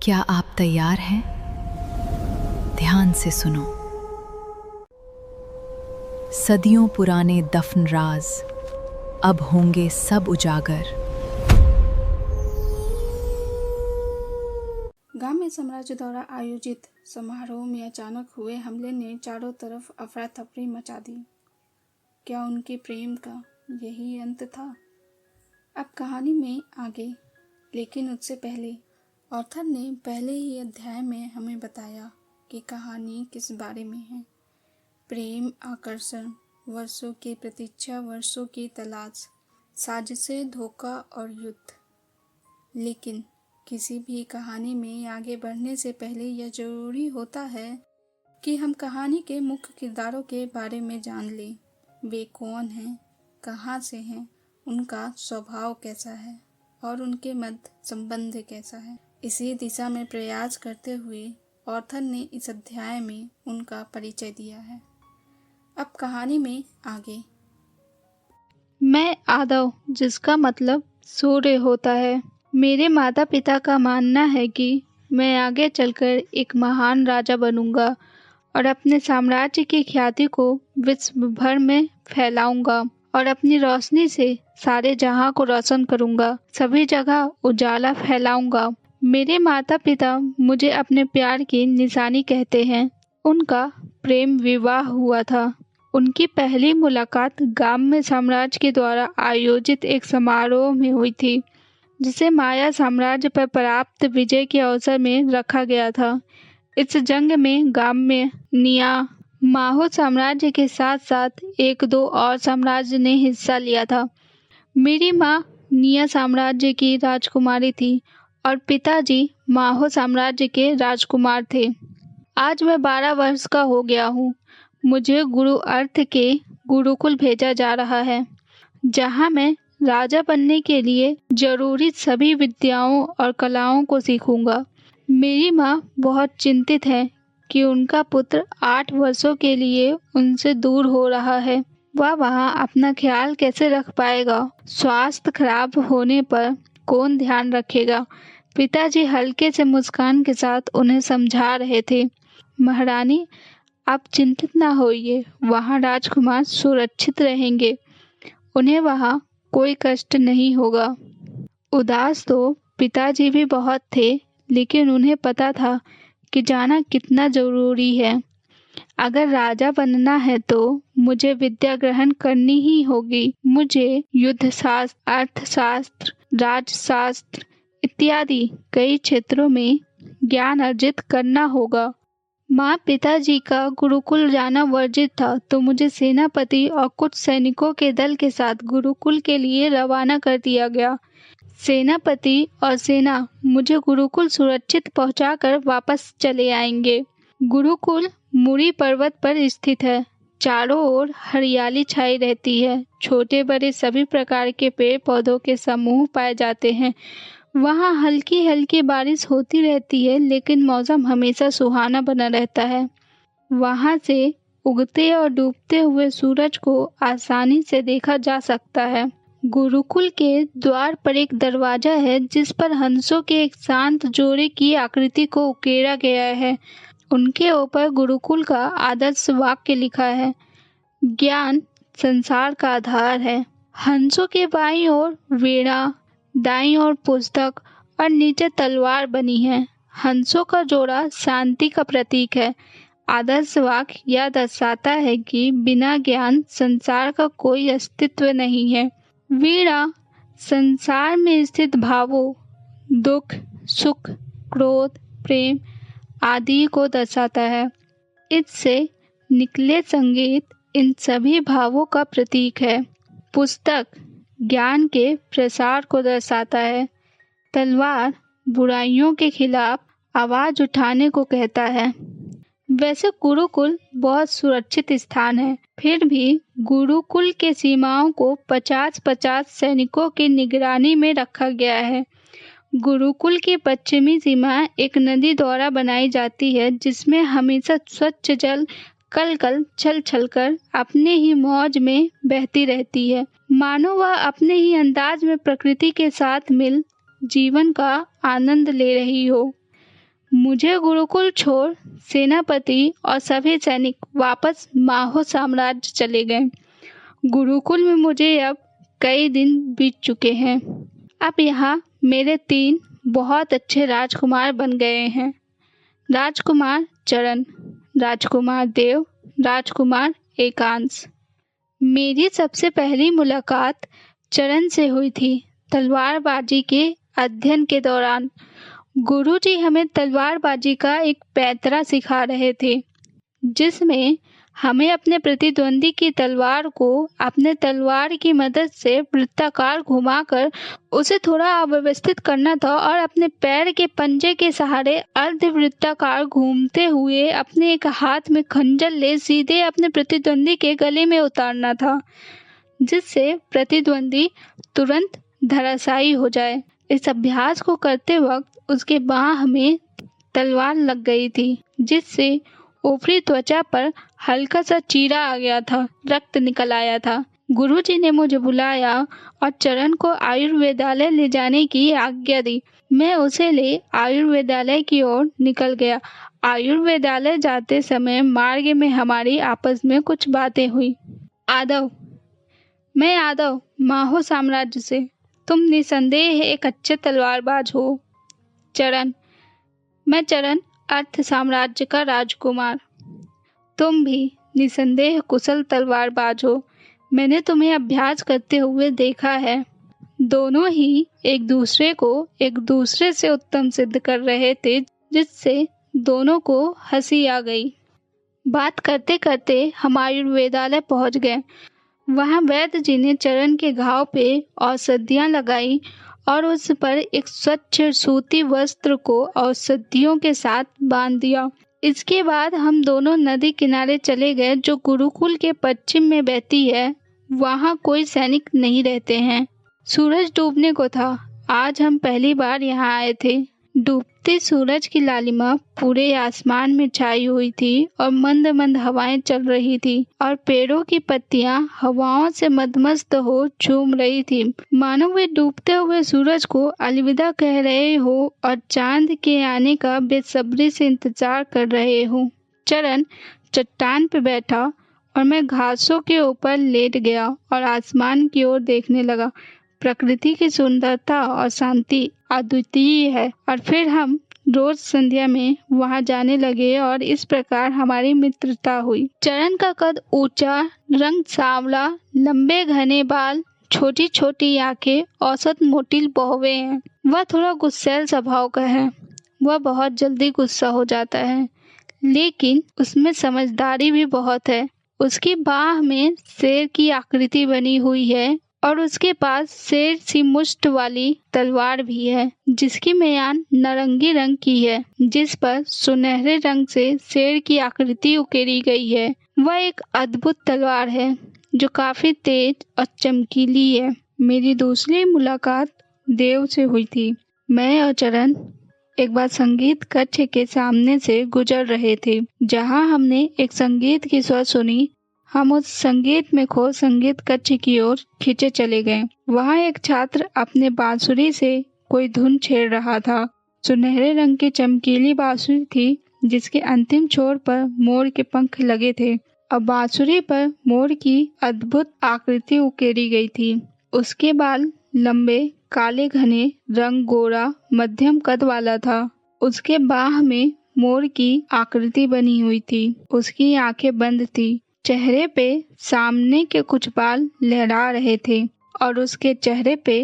क्या आप तैयार हैं? ध्यान से सुनो। सदियों पुराने दफन राज अब होंगे सब उजागर। गांव में साम्राज्य द्वारा आयोजित समारोह में अचानक हुए हमले ने चारों तरफ अफरा तफरी मचा दी। क्या उनके प्रेम का यही अंत था? अब कहानी में आगे, लेकिन उससे पहले ऑथर ने पहले ही अध्याय में हमें बताया कि कहानी किस बारे में है। प्रेम, आकर्षण, वर्षों की प्रतीक्षा, वर्षों की तलाश, साजिशें, धोखा और युद्ध। लेकिन किसी भी कहानी में आगे बढ़ने से पहले यह जरूरी होता है कि हम कहानी के मुख्य किरदारों के बारे में जान लें। वे कौन हैं, कहाँ से हैं, उनका स्वभाव कैसा है और उनके मध्य संबंध कैसा है। इसी दिशा में प्रयास करते हुए ऑथर ने इस अध्याय में उनका परिचय दिया है। अब कहानी में आगे। मैं आदव, जिसका मतलब सूर्य होता है। मेरे माता पिता का मानना है कि मैं आगे चलकर एक महान राजा बनूंगा और अपने साम्राज्य की ख्याति को विश्व भर में फैलाऊंगा और अपनी रोशनी से सारे जहां को रोशन करूंगा, सभी जगह उजाला फैलाऊंगा। मेरे माता पिता मुझे अपने प्यार की निशानी कहते हैं। उनका प्रेम विवाह हुआ था। उनकी पहली मुलाकात गांव में साम्राज्य के द्वारा आयोजित एक समारोह में हुई थी, जिसे माया साम्राज्य पर प्राप्त विजय के अवसर में रखा गया था। इस जंग में गांव में निया माहो साम्राज्य के साथ साथ एक दो और साम्राज्य ने हिस्सा लिया था। मेरी माँ निया साम्राज्य की राजकुमारी थी और पिताजी माहो साम्राज्य के राजकुमार थे। आज मैं 12 वर्ष का हो गया हूँ। मुझे गुरु अर्थ के गुरुकुल भेजा जा रहा है, जहाँ मैं राजा बनने के लिए जरूरी सभी विद्याओं और कलाओं को सीखूंगा। मेरी माँ बहुत चिंतित है कि उनका पुत्र 8 वर्षों के लिए उनसे दूर हो रहा है। वह वहाँ अपना ख्याल कैसे रख पाएगा? स्वास्थ्य खराब होने पर कौन ध्यान रखेगा? पिताजी हल्के से मुस्कान के साथ उन्हें समझा रहे थे। महारानी, आप चिंतित ना होइए, वहाँ राजकुमार सुरक्षित रहेंगे। उन्हें वहाँ कोई कष्ट नहीं होगा। उदास तो पिताजी भी बहुत थे, लेकिन उन्हें पता था कि जाना कितना जरूरी है। अगर राजा बनना है तो मुझे विद्या ग्रहण करनी ही होगी। मुझे युद्ध शास्त्र, अर्थशास्त्र, राजशास्त्र इत्यादि कई क्षेत्रों में ज्ञान अर्जित करना होगा। माँ पिताजी का गुरुकुल जाना वर्जित था, तो मुझे सेनापति और कुछ सैनिकों के दल के साथ गुरुकुल के लिए रवाना कर दिया गया। सेनापति और सेना मुझे गुरुकुल सुरक्षित पहुंचाकर वापस चले आएंगे। गुरुकुल मुरी पर्वत पर स्थित है। चारों ओर हरियाली छाई रहती है। छोटे बड़े सभी प्रकार के पेड़ पौधों के समूह पाए जाते हैं। वहाँ हल्की हल्की बारिश होती रहती है, लेकिन मौसम हमेशा सुहाना बना रहता है। वहाँ से उगते और डूबते हुए सूरज को आसानी से देखा जा सकता है। गुरुकुल के द्वार पर एक दरवाजा है, जिस पर हंसों के एक शांत जोड़े की आकृति को उकेरा गया है। उनके ऊपर गुरुकुल का आदर्श वाक्य लिखा है, ज्ञान संसार का आधार है। हंसों के बाईं ओर वीणा, दाईं ओर पुस्तक और नीचे तलवार बनी है। हंसों का जोड़ा शांति का प्रतीक है। आदर्श वाक्य यह दर्शाता है कि बिना ज्ञान संसार का कोई अस्तित्व नहीं है। वीणा संसार में स्थित भावों, दुख, सुख, क्रोध, प्रेम आदि को दर्शाता है। इससे निकले संगीत इन सभी भावों का प्रतीक है। पुस्तक ज्ञान के प्रसार को दर्शाता है। तलवार बुराइयों के खिलाफ आवाज उठाने को कहता है। वैसे गुरुकुल बहुत सुरक्षित स्थान है, फिर भी गुरुकुल के सीमाओं को 50-50 सैनिकों की निगरानी में रखा गया है। गुरुकुल की पश्चिमी सीमा एक नदी द्वारा बनाई जाती है, जिसमें हमेशा स्वच्छ जल कल कल छल छल कर अपने ही मौज में बहती रहती है, मानो वह अपने ही अंदाज में प्रकृति के साथ मिल जीवन का आनंद ले रही हो। मुझे गुरुकुल छोड़ सेनापति और सभी सैनिक वापस माहो साम्राज्य चले गए। गुरुकुल में मुझे अब कई दिन बीत चुके हैं। अब यहाँ मेरे 3 बहुत अच्छे राजकुमार बन गए हैं। राजकुमार चरण, राजकुमार देव, राजकुमार एकांश। मेरी सबसे पहली मुलाकात चरण से हुई थी तलवारबाजी के अध्ययन के दौरान। गुरुजी हमें तलवारबाजी का एक पैंतरा सिखा रहे थे, जिसमें हमें अपने प्रतिद्वंदी की तलवार को अपने तलवार की मदद से वृत्ताकार घुमाकर उसे थोड़ा अव्यवस्थित करना था और अपने पैर के पंजे के सहारे अर्धवृत्ताकार घूमते हुए अपने एक हाथ में खंजर ले सीधे अपने प्रतिद्वंदी के गले में उतारना था, जिससे प्रतिद्वंदी तुरंत धराशायी हो जाए। इस अभ्यास को करते वक्त उसके बाह में तलवार लग गई थी, जिससे ऊपरी त्वचा पर हल्का सा चीरा आ गया था, रक्त निकल आया था। गुरुजी ने मुझे बुलाया और चरण को आयुर्वेदालय ले जाने की आज्ञा दी। मैं उसे ले आयुर्वेदालय की ओर निकल गया। आयुर्वेदालय जाते समय मार्ग में हमारी आपस में कुछ बातें हुई। मैं आदव माहो साम्राज्य से। तुम निसंदेह एक अच्छे तलवारबाज हो। मैं चरण अर्थ साम्राज्य का राजकुमार। तुम भी निसंदेह कुशल तलवारबाज हो। मैंने तुम्हें अभ्यास करते हुए देखा है। दोनों ही एक दूसरे से उत्तम सिद्ध कर रहे थे, जिससे दोनों को हंसी आ गई। बात करते करते हम आयुर्वेदालय पहुंच गए। वहां वैद्य जी ने चरण के घाव पे औषधियां लगाई और उस पर एक स्वच्छ सूती वस्त्र को औषधियों के साथ बांध दिया। इसके बाद हम दोनों नदी किनारे चले गए, जो गुरुकुल के पश्चिम में बहती है। वहाँ कोई सैनिक नहीं रहते हैं। सूरज डूबने को था। आज हम पहली बार यहाँ आए थे। डूबते सूरज की लालिमा पूरे आसमान में छाई हुई थी और मंद मंद हवाएं चल रही थी और पेड़ों की पत्तियां हवाओं से मदमस्त हो झूम रही थी, मानो वे डूबते हुए सूरज को अलविदा कह रहे हो और चांद के आने का बेसब्री से इंतजार कर रहे हो। चरण चट्टान पे बैठा और मैं घासों के ऊपर लेट गया और आसमान की ओर देखने लगा। प्रकृति की सुंदरता और शांति अद्वितीय है। और फिर हम रोज संध्या में वहां जाने लगे और इस प्रकार हमारी मित्रता हुई। चरण का कद ऊंचा, रंग सांवला, लंबे घने बाल, छोटी छोटी आंखें, औसत मोटी बहुएं हैं। वह थोड़ा गुस्सैल स्वभाव का है। वह बहुत जल्दी गुस्सा हो जाता है, लेकिन उसमें समझदारी भी बहुत है। उसकी बाह में शेर की आकृति बनी हुई है और उसके पास शेर सी मुष्ट वाली तलवार भी है, जिसकी म्यान नारंगी रंग की है, जिस पर सुनहरे रंग से शेर की आकृति उकेरी गई है। वह एक अद्भुत तलवार है जो काफी तेज और चमकीली है। मेरी दूसरी मुलाकात देव से हुई थी। मैं और चरण एक बार संगीत कक्ष के सामने से गुजर रहे थे, जहां हमने एक संगीत की स्वर सुनी। हम उस संगीत में खो संगीत कक्ष की ओर खींचे चले गए। वहां एक छात्र अपने बांसुरी से कोई धुन छेड़ रहा था। सुनहरे रंग की चमकीली बांसुरी थी, जिसके अंतिम छोर पर मोर के पंख लगे थे और बांसुरी पर मोर की अद्भुत आकृति उकेरी गई थी। उसके बाल लंबे, काले, घने, रंग गोरा, मध्यम कद वाला था। उसके बाह में मोर की आकृति बनी हुई थी। उसकी आंखें बंद थी। चेहरे पे सामने के कुछ बाल लहरा रहे थे और उसके चेहरे पे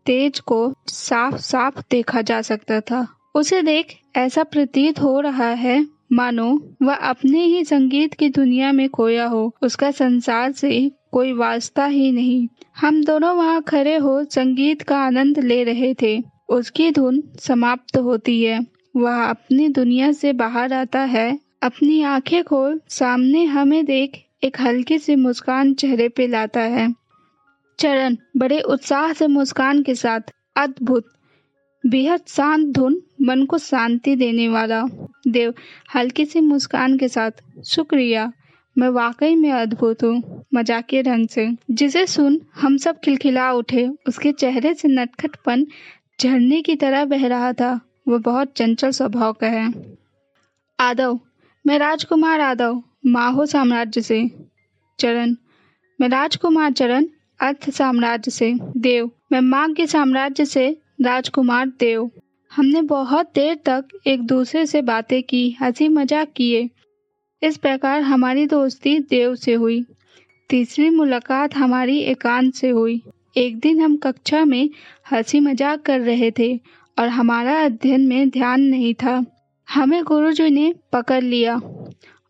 तेज को साफ साफ देखा जा सकता था। उसे देख ऐसा प्रतीत हो रहा है मानो वह अपने ही संगीत की दुनिया में खोया हो। उसका संसार से कोई वास्ता ही नहीं। हम दोनों वहां खड़े हो संगीत का आनंद ले रहे थे। उसकी धुन समाप्त होती है। वह अपनी दुनिया से बाहर आता है। अपनी आंखें खोल सामने हमें देख एक हल्की सी मुस्कान चेहरे पे लाता है। चरण बड़े उत्साह से मुस्कान के साथ, अद्भुत, बेहद शांत धुन, मन को शांति देने वाला। देव हल्की सी मुस्कान के साथ, शुक्रिया, मैं वाकई में अद्भुत हूँ, मजाकिया ढंग से। जिसे सुन हम सब खिलखिला उठे। उसके चेहरे से नटखटपन झरने की तरह बह रहा था। वह बहुत चंचल स्वभाव का है। आदव, मैं राजकुमार आदव, माहो साम्राज्य से। चरण, मैं राजकुमार चरण, अर्थ साम्राज्य से। देव, मैं माग्य साम्राज्य से राजकुमार देव। हमने बहुत देर तक एक दूसरे से बातें की, हंसी मजाक किए। इस प्रकार हमारी दोस्ती देव से हुई। तीसरी मुलाकात हमारी एकांत से हुई। एक दिन हम कक्षा में हंसी मजाक कर रहे थे और हमारा अध्ययन में ध्यान नहीं था। हमें गुरुजी ने पकड़ लिया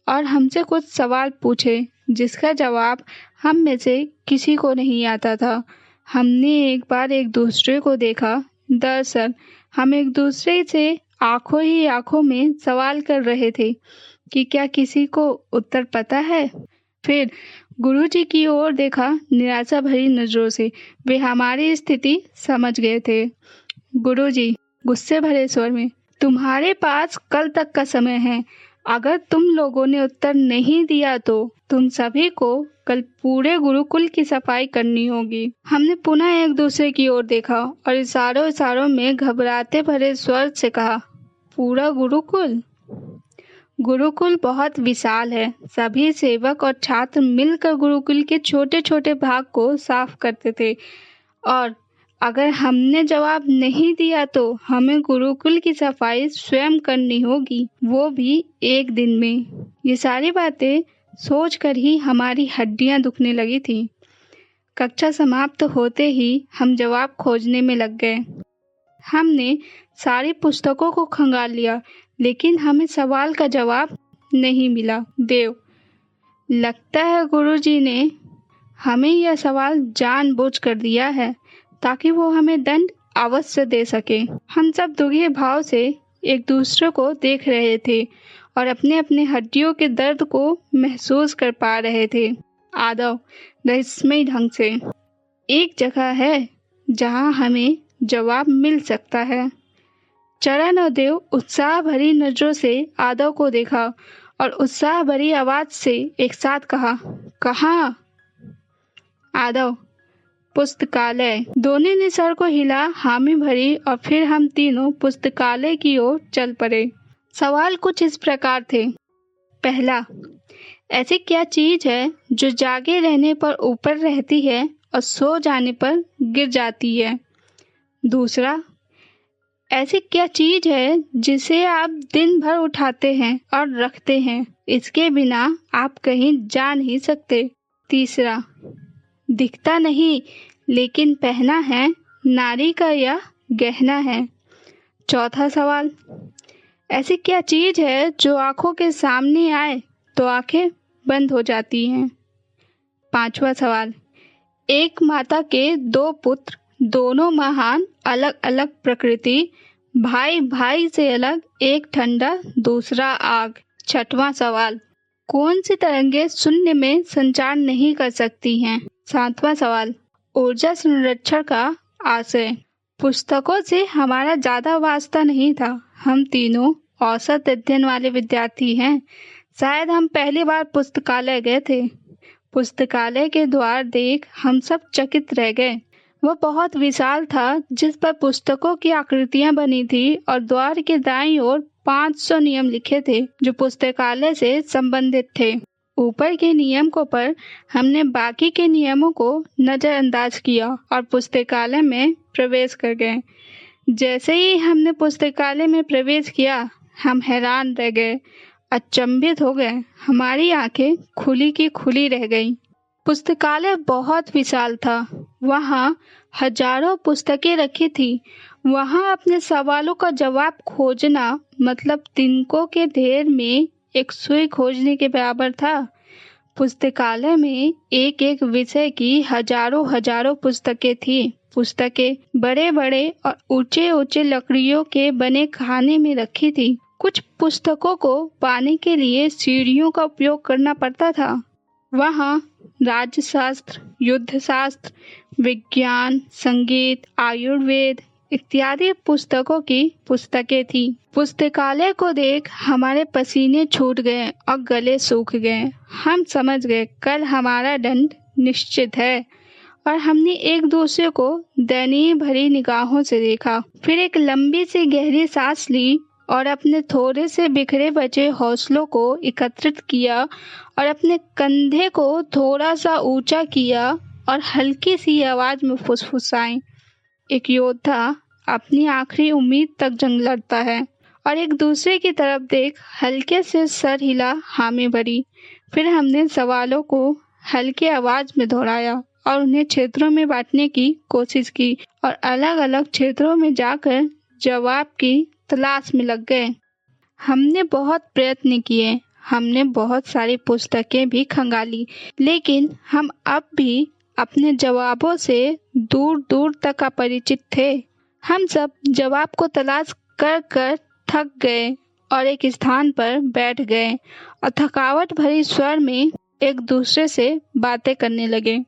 और हमसे कुछ सवाल पूछे जिसका जवाब हम में से किसी को नहीं आता था। हमने एक बार एक दूसरे को देखा। दरअसल हम एक दूसरे से आंखों ही आंखों में सवाल कर रहे थे कि क्या किसी को उत्तर पता है। फिर गुरुजी की ओर देखा निराशा भरी नजरों से। वे हमारी स्थिति समझ गए थे। गुरुजी गुस्से भरे स्वर में, तुम्हारे पास कल तक का समय है। अगर तुम लोगों ने उत्तर नहीं दिया तो तुम सभी को कल पूरे गुरुकुल की सफाई करनी होगी। हमने पुनः एक दूसरे की ओर देखा और इशारों इशारों में घबराते भरे स्वर से कहा, पूरा गुरुकुल? गुरुकुल बहुत विशाल है। सभी सेवक और छात्र मिलकर गुरुकुल के छोटे छोटे भाग को साफ करते थे और अगर हमने जवाब नहीं दिया तो हमें गुरुकुल की सफाई स्वयं करनी होगी, वो भी एक दिन में। ये सारी बातें सोचकर ही हमारी हड्डियां दुखने लगी थी। कक्षा समाप्त होते ही हम जवाब खोजने में लग गए। हमने सारी पुस्तकों को खंगाल लिया लेकिन हमें सवाल का जवाब नहीं मिला। देव, लगता है गुरुजी ने हमें यह सवाल जानबूझकर दिया है ताकि वो हमें दंड अवश्य दे सके। हम सब दुखी भाव से एक दूसरे को देख रहे थे और अपने अपने हड्डियों के दर्द को महसूस कर पा रहे थे। आदव रहस्यमय ढंग से, एक जगह है जहां हमें जवाब मिल सकता है। चरण और देव उत्साह भरी नजरों से आदव को देखा और उत्साह भरी आवाज से एक साथ कहा, कहाँ? आदव, पुस्तकालय। दोनों ने सर को हिला हामी भरी और फिर हम तीनों पुस्तकालय की ओर चल पड़े। सवाल कुछ इस प्रकार थे। पहला, ऐसी क्या चीज है जो जागे रहने पर ऊपर रहती है और सो जाने पर गिर जाती है? दूसरा, ऐसी क्या चीज है जिसे आप दिन भर उठाते हैं और रखते हैं, इसके बिना आप कहीं जा नहीं सकते? तीसरा, दिखता नहीं लेकिन पहना है, नारी का यह गहना है। चौथा सवाल, ऐसी क्या चीज है जो आंखों के सामने आए तो आंखें बंद हो जाती हैं? पांचवा सवाल, एक माता के दो पुत्र, दोनों महान, अलग अलग प्रकृति, भाई भाई से अलग, एक ठंडा दूसरा आग। छठवां सवाल, कौन सी तरंगे शून्य में संचार नहीं कर सकती हैं? सातवां सवाल, ऊर्जा संरक्षण का आशय। पुस्तकों से हमारा ज्यादा वास्ता नहीं था। हम तीनों औसत अध्ययन वाले विद्यार्थी हैं। शायद हम पहली बार पुस्तकालय गए थे। पुस्तकालय के द्वार देख हम सब चकित रह गए। वह बहुत विशाल था, जिस पर पुस्तकों की आकृतियां बनी थी और द्वार के दाईं ओर 500 नियम लिखे थे जो पुस्तकालय से संबंधित थे। ऊपर के नियमों पर हमने बाकी के नियमों को नजरअंदाज किया और पुस्तकालय में प्रवेश कर गए। जैसे ही हमने पुस्तकालय में प्रवेश किया, हम हैरान रह गए, अचंभित हो गए। हमारी आंखें खुली की खुली रह गईं। पुस्तकालय बहुत विशाल था। वहाँ हजारों पुस्तकें रखी थी। वहाँ अपने सवालों का जवाब खोजना मतलब तिनकों के ढेर में एक सुई खोजने के बराबर था। पुस्तकालय में एक एक विषय की हजारों हजारों पुस्तकें थी। पुस्तकें बड़े बड़े और ऊंचे ऊंचे लकड़ियों के बने खाने में रखी थी। कुछ पुस्तकों को पाने के लिए सीढ़ियों का उपयोग करना पड़ता था। वहाँ राज्यशास्त्र, युद्धशास्त्र, विज्ञान, संगीत, आयुर्वेद इत्यादि पुस्तकों की पुस्तकें थी। पुस्तकालय को देख हमारे पसीने छूट गए और गले सूख गए। हम समझ गए कल हमारा दंड निश्चित है और हमने एक दूसरे को दयनीय भरी निगाहों से देखा। फिर एक लंबी सी गहरी सांस ली और अपने थोड़े से बिखरे बचे हौसलों को एकत्रित किया और अपने कंधे को थोड़ा सा ऊंचा किया और हल्की सी आवाज में फुसफुसाए, एक योद्धा अपनी आखिरी उम्मीद तक जंग लड़ता है। और एक दूसरे की तरफ देख हल्के से सर हिला हामी भरी। फिर हमने सवालों को हल्की आवाज में दोहराया और उन्हें क्षेत्रों में बांटने की कोशिश की और अलग अलग क्षेत्रों में जाकर जवाब की तलाश में लग गए। हमने बहुत प्रयत्न किए, हमने बहुत सारी पुस्तकें भी खंगाली, लेकिन हम अब भी अपने जवाबों से दूर दूर तक अपरिचित थे। हम सब जवाब को तलाश कर कर थक गए और एक स्थान पर बैठ गए और थकावट भरी स्वर में एक दूसरे से बातें करने लगे।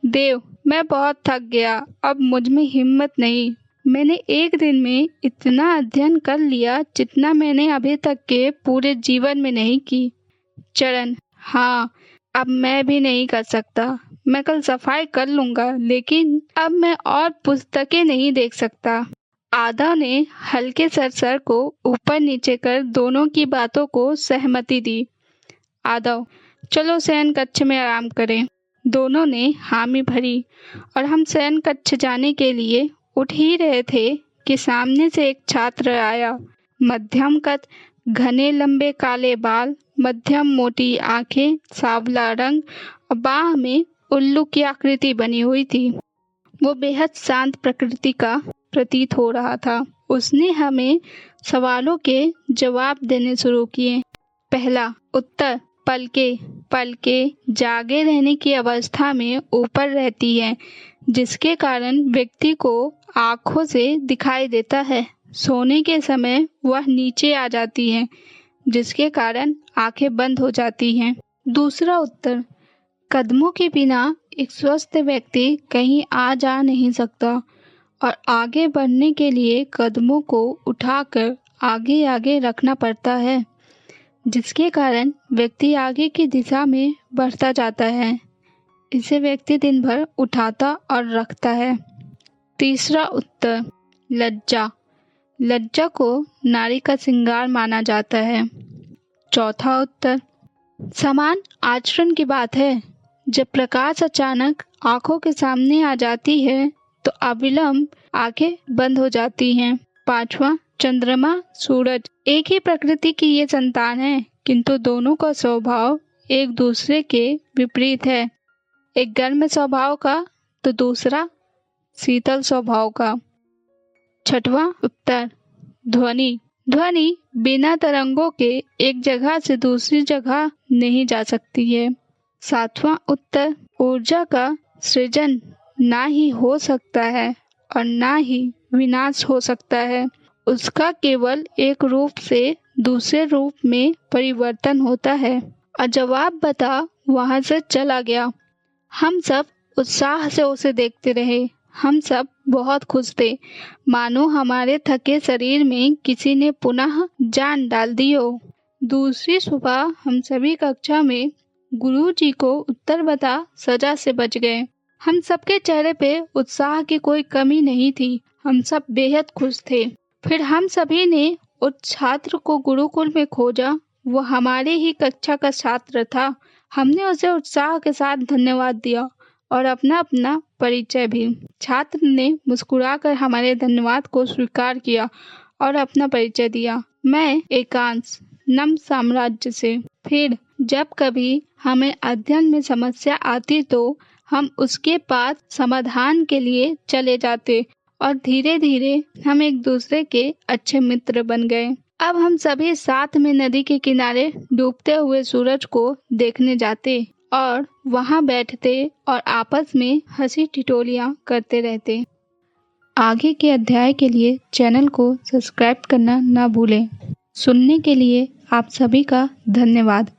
देव, मैं बहुत थक गया, अब मुझ में हिम्मत नहीं। मैंने एक दिन में इतना अध्ययन कर लिया जितना मैंने अभी तक के पूरे जीवन में नहीं की। चरण, हाँ, अब मैं भी नहीं कर सकता। मैं कल सफाई कर लूंगा, लेकिन अब मैं और पुस्तकें नहीं देख सकता। आदा ने हल्के सर को ऊपर नीचे कर दोनों की बातों को सहमति दी। आदव, चलो शयन कक्ष में आराम करें। दोनों ने हामी भरी और हम शयन कक्ष जाने के लिए उठ ही रहे थे कि सामने से एक छात्र आया। मध्यम कद, घने लंबे काले बाल, मध्यम मोटी आंखें, सांवला रंग और बाह में उल्लू की आकृति बनी हुई थी। वो बेहद शांत प्रकृति का प्रतीत हो रहा था। उसने हमें सवालों के जवाब देने शुरू किए। पहला उत्तर, पलके जागे रहने की अवस्था में ऊपर रहती है, जिसके कारण व्यक्ति को आँखों से दिखाई देता है। सोने के समय वह नीचे आ जाती है, जिसके कारण आंखें बंद हो जाती हैं। दूसरा उत्तर, कदमों के बिना एक स्वस्थ व्यक्ति कहीं आ जा नहीं सकता और आगे बढ़ने के लिए कदमों को उठाकर आगे आगे रखना पड़ता है, जिसके कारण व्यक्ति आगे की दिशा में बढ़ता जाता है। इसे व्यक्ति दिन भर उठाता और रखता है। तीसरा उत्तर, लज्जा को नारी का श्रृंगार माना जाता है। चौथा उत्तर, समान आचरण की बात है। जब प्रकाश अचानक आंखों के सामने आ जाती है तो अविलंब आंखें बंद हो जाती हैं। पांचवा, चंद्रमा सूरज एक ही प्रकृति की ये संतान है, किंतु दोनों का स्वभाव एक दूसरे के विपरीत है। एक गर्म स्वभाव का तो दूसरा शीतल स्वभाव का। छठवां उत्तर, ध्वनि बिना तरंगों के एक जगह से दूसरी जगह नहीं जा सकती है। सातवां उत्तर, ऊर्जा का सृजन ना ही हो सकता है और ना ही विनाश हो सकता है। उसका केवल एक रूप से दूसरे रूप में परिवर्तन होता है। और जवाब बता वहां से चला गया। हम सब उत्साह से उसे देखते रहे। हम सब बहुत खुश थे, मानो हमारे थके शरीर में किसी ने पुनः जान डाल दी हो। दूसरी सुबह हम सभी कक्षा में गुरुजी को उत्तर बता सजा से बच गए। हम सबके चेहरे पे उत्साह की कोई कमी नहीं थी। हम सब बेहद खुश थे। फिर हम सभी ने उस छात्र को गुरुकुल में खोजा। वो हमारे ही कक्षा का छात्र था। हमने उसे उत्साह के साथ धन्यवाद दिया और अपना अपना परिचय भी। छात्र ने मुस्कुराकर हमारे धन्यवाद को स्वीकार किया और अपना परिचय दिया। मैं एकांश, नम साम्राज्य से। फिर जब कभी हमें अध्ययन में समस्या आती तो हम उसके पास समाधान के लिए चले जाते और धीरे धीरे हम एक दूसरे के अच्छे मित्र बन गए। अब हम सभी साथ में नदी के किनारे डूबते हुए सूरज को देखने जाते और वहां बैठते और आपस में हंसी ठिठोलियां करते रहते। आगे के अध्याय के लिए चैनल को सब्सक्राइब करना ना भूलें। सुनने के लिए आप सभी का धन्यवाद।